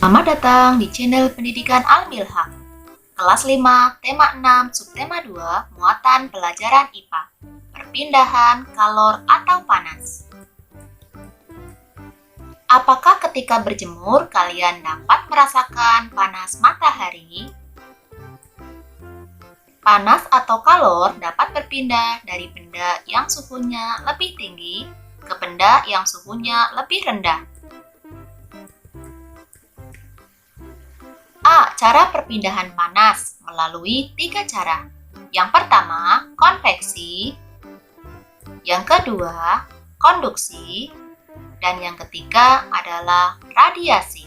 Selamat datang di channel Pendidikan Al-Milham. Kelas 5, tema 6, subtema 2, muatan pelajaran IPA. Perpindahan kalor atau panas. Apakah ketika berjemur kalian dapat merasakan panas matahari? Panas atau kalor dapat berpindah dari benda yang suhunya lebih tinggi ke benda yang suhunya lebih rendah. A. Cara perpindahan panas melalui 3 cara. Yang pertama, konveksi. Yang kedua, konduksi. Dan yang ketiga adalah radiasi.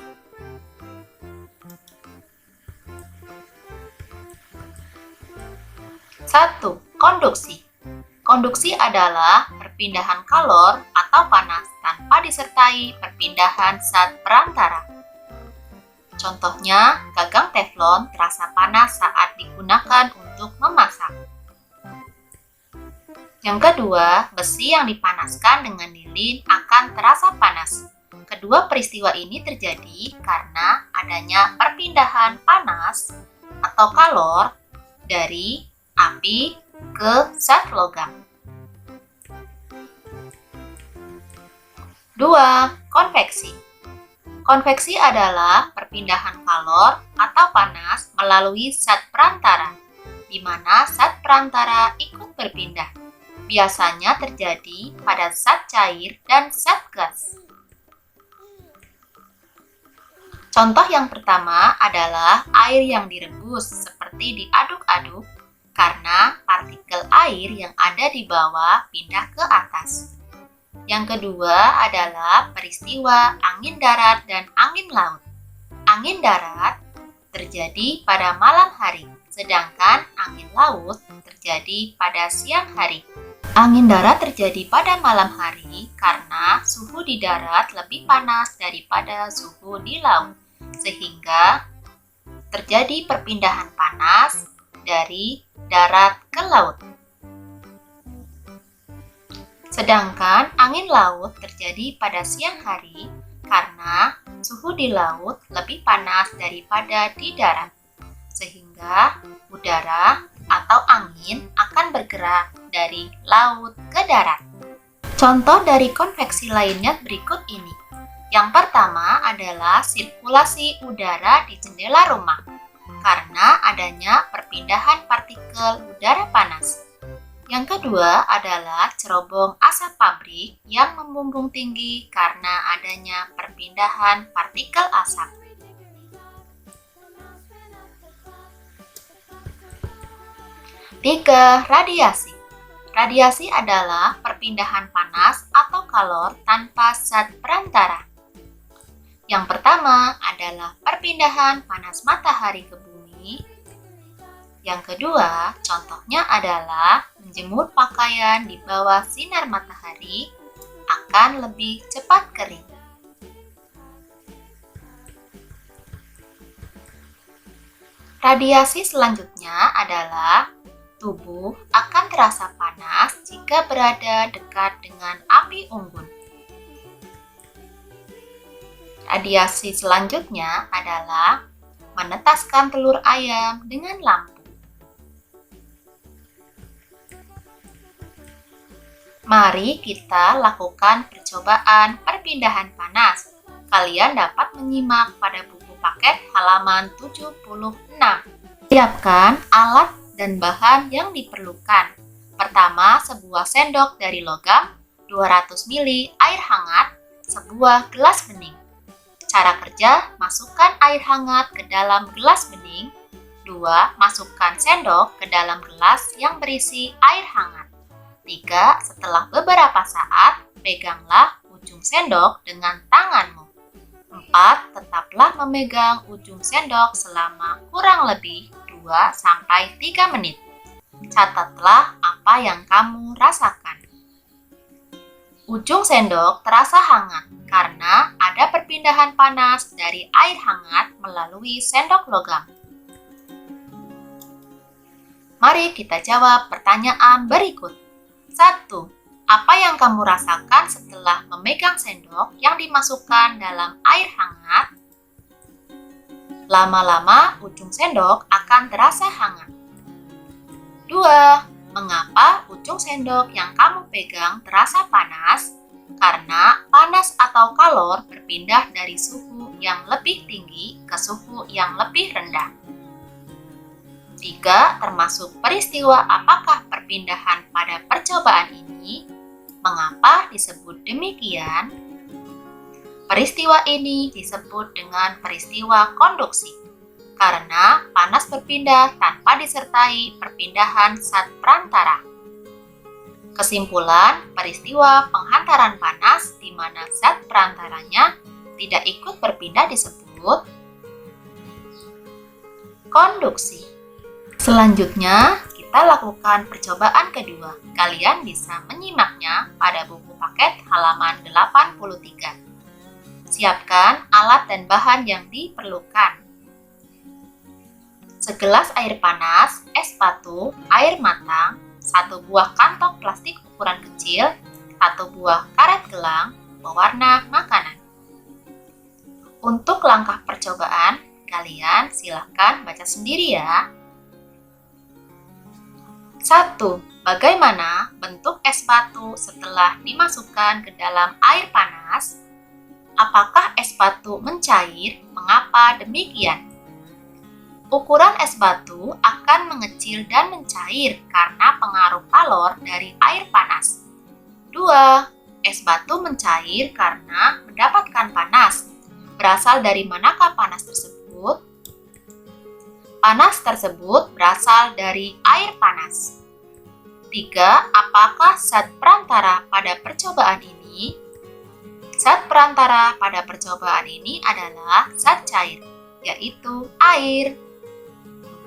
Satu, konduksi. Konduksi adalah perpindahan kalor atau panas tanpa disertai perpindahan zat perantara. Contohnya, gagang teflon terasa panas saat digunakan untuk memasak. Yang kedua, besi yang dipanaskan dengan lilin akan terasa panas. Kedua peristiwa ini terjadi karena adanya perpindahan panas atau kalor dari api ke zat logam. 2. Konveksi. Konveksi adalah perpindahan kalor atau panas melalui zat perantara, di mana zat perantara ikut berpindah. Biasanya terjadi pada zat cair dan zat gas. Contoh yang pertama adalah air yang direbus seperti diaduk-aduk karena partikel air yang ada di bawah pindah ke atas. Yang kedua adalah peristiwa angin darat dan angin laut. Angin darat terjadi pada malam hari, sedangkan angin laut terjadi pada siang hari. Angin darat terjadi pada malam hari karena suhu di darat lebih panas daripada suhu di laut, sehingga terjadi perpindahan panas dari darat ke laut. Sedangkan angin laut terjadi pada siang hari karena suhu di laut lebih panas daripada di darat, sehingga udara atau angin akan bergerak dari laut ke darat. Contoh dari konveksi lainnya berikut ini. Yang pertama adalah sirkulasi udara di jendela rumah karena adanya perpindahan partikel udara panas. Yang kedua adalah cerobong asap pabrik yang membumbung tinggi karena adanya perpindahan partikel asap. Tiga, radiasi. Radiasi adalah perpindahan panas atau kalor tanpa zat perantara. Yang pertama adalah perpindahan panas matahari ke bumi. Yang kedua, contohnya adalah menjemur pakaian di bawah sinar matahari akan lebih cepat kering. Radiasi selanjutnya adalah tubuh akan terasa panas jika berada dekat dengan api unggun. Radiasi selanjutnya adalah menetaskan telur ayam dengan lampu. Mari kita lakukan percobaan perpindahan panas. Kalian dapat menyimak pada buku paket halaman 76. Siapkan alat dan bahan yang diperlukan. Pertama, sebuah sendok dari logam, 200 ml air hangat, sebuah gelas bening. Cara kerja, masukkan air hangat ke dalam gelas bening. 2. Masukkan sendok ke dalam gelas yang berisi air hangat. 3. Setelah beberapa saat, peganglah ujung sendok dengan tanganmu. 4. Tetaplah memegang ujung sendok selama kurang lebih 2-3 menit. Catatlah apa yang kamu rasakan. Ujung sendok terasa hangat karena ada perpindahan panas dari air hangat melalui sendok logam. Mari kita jawab pertanyaan berikut. 1. Apa yang kamu rasakan setelah memegang sendok yang dimasukkan dalam air hangat? Lama-lama ujung sendok akan terasa hangat. 2. Mengapa ujung sendok yang kamu pegang terasa panas? Karena panas atau kalor berpindah dari suhu yang lebih tinggi ke suhu yang lebih rendah. 3. Termasuk peristiwa apakah perpindahan pada percobaan ini? Mengapa disebut demikian? Peristiwa ini disebut dengan peristiwa konduksi, karena panas berpindah tanpa disertai perpindahan zat perantara. Kesimpulan, peristiwa penghantaran panas di mana zat perantaranya tidak ikut berpindah disebut konduksi. Selanjutnya, kita lakukan percobaan kedua. Kalian bisa menyimaknya pada buku paket halaman 83. Siapkan alat dan bahan yang diperlukan. Segelas air panas, es batu, air matang, 1 buah kantong plastik ukuran kecil, 1 buah karet gelang, pewarna makanan. Untuk langkah percobaan, kalian silakan baca sendiri ya. 1. Bagaimana bentuk es batu setelah dimasukkan ke dalam air panas? Apakah es batu mencair? Mengapa demikian? Ukuran es batu akan mengecil dan mencair karena pengaruh kalor dari air panas. 2. Es batu mencair karena mendapatkan panas. Berasal dari manakah panas tersebut? Panas tersebut berasal dari air panas. 3. Apakah zat perantara pada percobaan ini? Zat perantara pada percobaan ini adalah zat cair, yaitu air.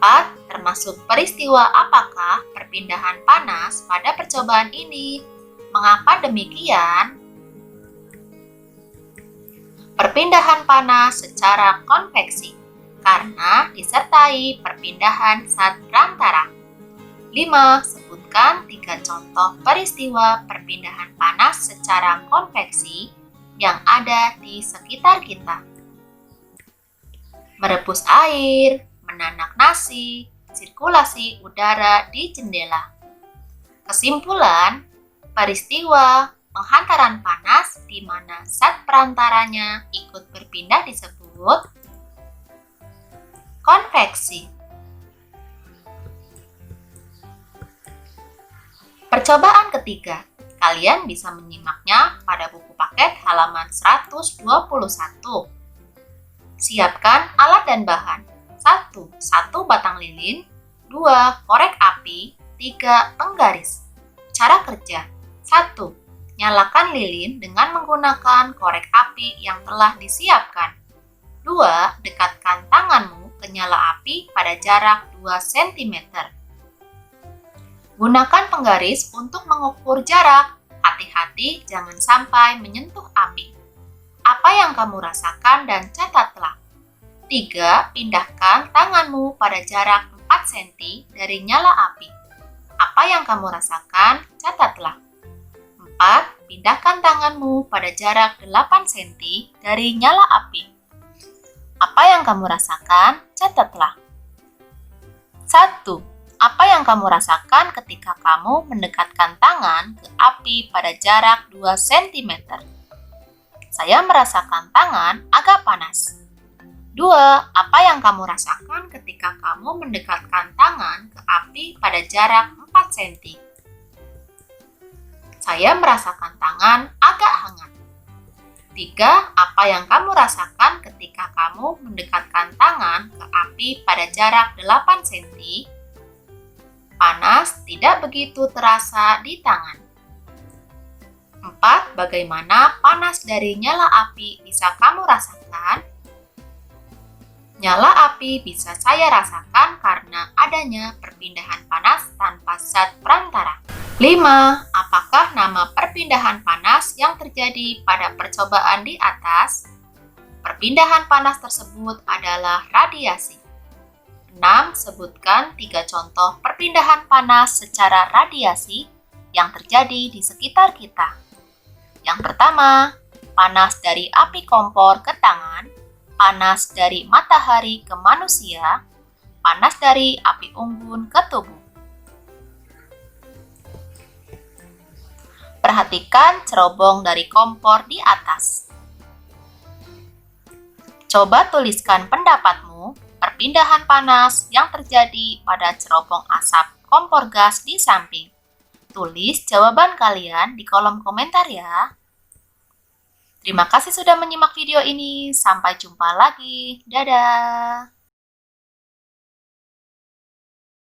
4. Termasuk peristiwa apakah perpindahan panas pada percobaan ini? Mengapa demikian? Perpindahan panas secara konveksi, karena disertai perpindahan zat perantara. 5. Sebutkan 3 contoh peristiwa perpindahan panas secara konveksi yang ada di sekitar kita. Merebus air, menanak nasi, sirkulasi udara di jendela. Kesimpulan, peristiwa penghantaran panas di mana zat perantaranya ikut berpindah disebut konveksi. Percobaan ketiga, kalian bisa menyimaknya pada buku paket halaman 121. Siapkan alat dan bahan. 1. 1 batang lilin. 2. Korek api. 3. Penggaris. Cara kerja. 1. Nyalakan lilin dengan menggunakan korek api yang telah disiapkan. 2. Dekatkan tanganmu ke nyala api pada jarak 2 cm. Gunakan penggaris untuk mengukur jarak. Hati-hati jangan sampai menyentuh api. Apa yang kamu rasakan dan catatlah. 3. Pindahkan tanganmu pada jarak 4 cm dari nyala api. Apa yang kamu rasakan? Catatlah. 4. Pindahkan tanganmu pada jarak 8 cm dari nyala api. Apa yang kamu rasakan? Catatlah. 1. Apa yang kamu rasakan ketika kamu mendekatkan tangan ke api pada jarak 2 cm? Saya merasakan tangan agak panas. 2. Apa yang kamu rasakan ketika kamu mendekatkan tangan ke api pada jarak 4 cm? Saya merasakan tangan agak hangat. 3. Apa yang kamu rasakan ketika kamu mendekatkan tangan ke api pada jarak 8 cm? Panas tidak begitu terasa di tangan. 4. Bagaimana panas dari nyala api bisa kamu rasakan? Nyala api bisa saya rasakan karena adanya perpindahan panas tanpa zat perantara. 5. Apakah nama perpindahan panas yang terjadi pada percobaan di atas? Perpindahan panas tersebut adalah radiasi. 6. Sebutkan 3 contoh perpindahan panas secara radiasi yang terjadi di sekitar kita. Yang pertama, panas dari api kompor ke tangan, panas dari matahari ke manusia, panas dari api unggun ke tubuh. Perhatikan cerobong dari kompor di atas. Coba tuliskan pendapatmu, perpindahan panas yang terjadi pada cerobong asap kompor gas di samping. Tulis jawaban kalian di kolom komentar ya. Terima kasih sudah menyimak video ini. Sampai jumpa lagi. Dadah.